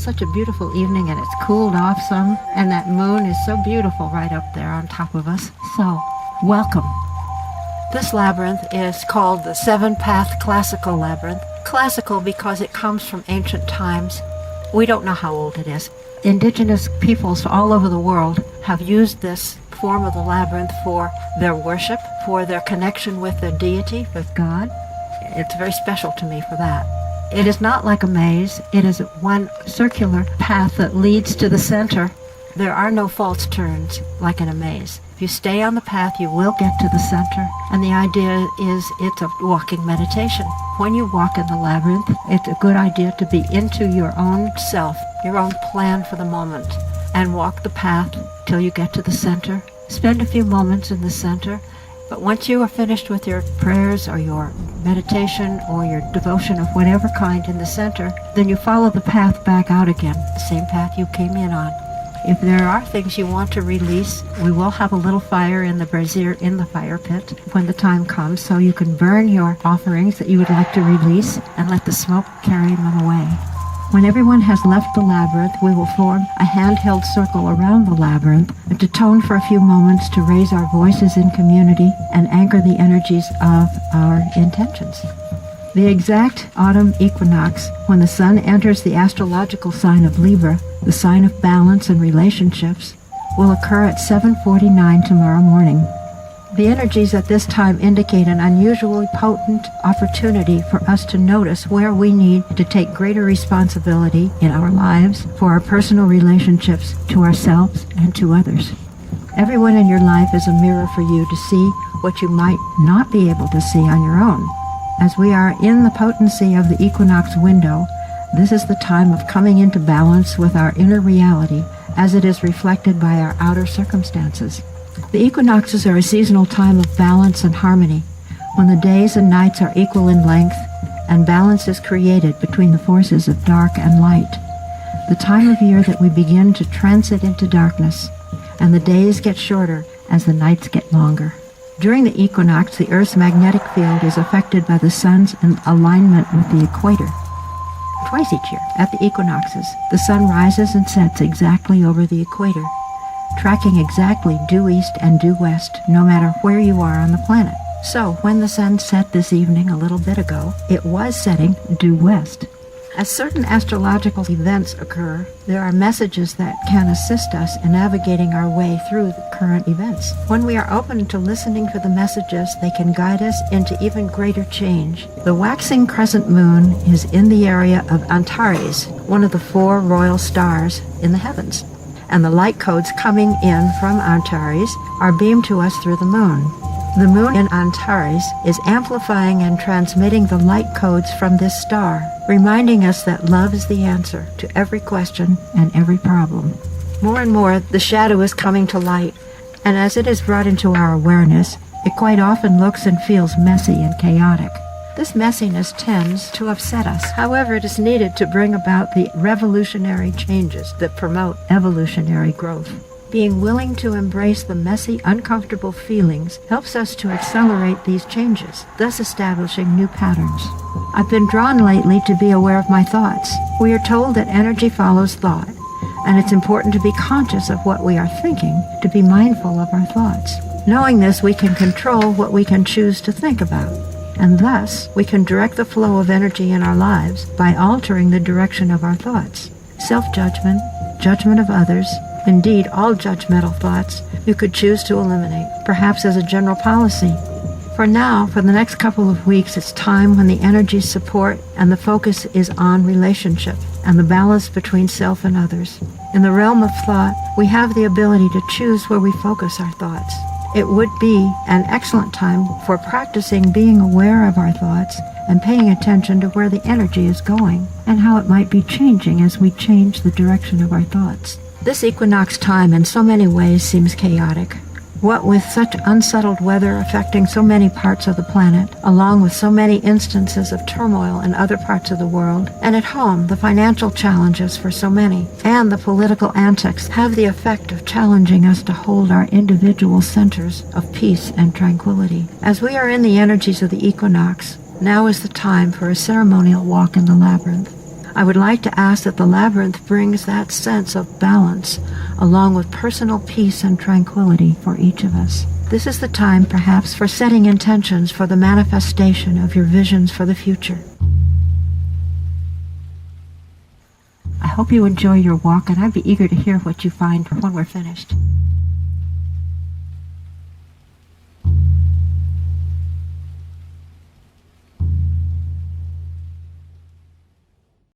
such a beautiful evening, and it's cooled off some, and that moon is so beautiful right up there on top of us. So, welcome. This labyrinth is called the Seven-Path Classical Labyrinth. Classical because it comes from ancient times. We don't know how old it is. Indigenous peoples all over the world have used this form of the labyrinth for their worship, for their connection with their deity, with God. It's very special to me for that. It is not like a maze. It is one circular path that leads to the center. There are no false turns like in a maze. If you stay on the path, you will get to the center. And the idea is it's a walking meditation. When you walk in the labyrinth, it's a good idea to be into your own self, your own plan for the moment, and walk the path till you get to the center. Spend a few moments in the center. But once you are finished with your prayers or your meditation or your devotion of whatever kind in the center, then you follow the path back out again, the same path you came in on. If there are things you want to release, we will have a little fire in the brazier in the fire pit when the time comes, so you can burn your offerings that you would like to release and let the smoke carry them away. When everyone has left the labyrinth, we will form a handheld circle around the labyrinth and to tone for a few moments to raise our voices in community and anchor the energies of our intentions. The exact autumn equinox, when the sun enters the astrological sign of Libra, the sign of balance and relationships, will occur at 7:49 tomorrow morning. The energies at this time indicate an unusually potent opportunity for us to notice where we need to take greater responsibility in our lives for our personal relationships to ourselves and to others. Everyone in your life is a mirror for you to see what you might not be able to see on your own. As we are in the potency of the equinox window, this is the time of coming into balance with our inner reality as it is reflected by our outer circumstances. The equinoxes are a seasonal time of balance and harmony, when the days and nights are equal in length and balance is created between the forces of dark and light. The time of year that we begin to transit into darkness, and the days get shorter as the nights get longer. During the equinox, the Earth's magnetic field is affected by the sun's alignment with the equator. Twice each year, at the equinoxes, the sun rises and sets exactly over the equator, tracking exactly due east and due west, no matter where you are on the planet. So, when the sun set this evening a little bit ago, it was setting due west. As certain astrological events occur, there are messages that can assist us in navigating our way through the current events. When we are open to listening to the messages, they can guide us into even greater change. The waxing crescent moon is in the area of Antares, one of the 4 royal stars in the heavens, and the light codes coming in from Antares are beamed to us through the moon. The moon in Antares is amplifying and transmitting the light codes from this star, reminding us that love is the answer to every question and every problem. More and more, the shadow is coming to light, and as it is brought into our awareness, it quite often looks and feels messy and chaotic. This messiness tends to upset us. However, it is needed to bring about the revolutionary changes that promote evolutionary growth. Being willing to embrace the messy, uncomfortable feelings helps us to accelerate these changes, thus establishing new patterns. I've been drawn lately to be aware of my thoughts. We are told that energy follows thought, and it's important to be conscious of what we are thinking, to be mindful of our thoughts. Knowing this, we can control what we can choose to think about, and thus we can direct the flow of energy in our lives by altering the direction of our thoughts. Self-judgment, judgment of others, indeed all judgmental thoughts, you could choose to eliminate, perhaps as a general policy. For now, for the next couple of weeks, it's time when the energies support and the focus is on relationship and the balance between self and others. In the realm of thought, we have the ability to choose where we focus our thoughts. It would be an excellent time for practicing being aware of our thoughts and paying attention to where the energy is going and how it might be changing as we change the direction of our thoughts. This equinox time in so many ways seems chaotic. What with such unsettled weather affecting so many parts of the planet, along with so many instances of turmoil in other parts of the world, and at home the financial challenges for so many, and the political antics have the effect of challenging us to hold our individual centers of peace and tranquility. As we are in the energies of the equinox, now is the time for a ceremonial walk in the labyrinth. I would like to ask that the labyrinth brings that sense of balance, along with personal peace and tranquility for each of us. This is the time, perhaps, for setting intentions for the manifestation of your visions for the future. I hope you enjoy your walk, and I'd be eager to hear what you find when we're finished.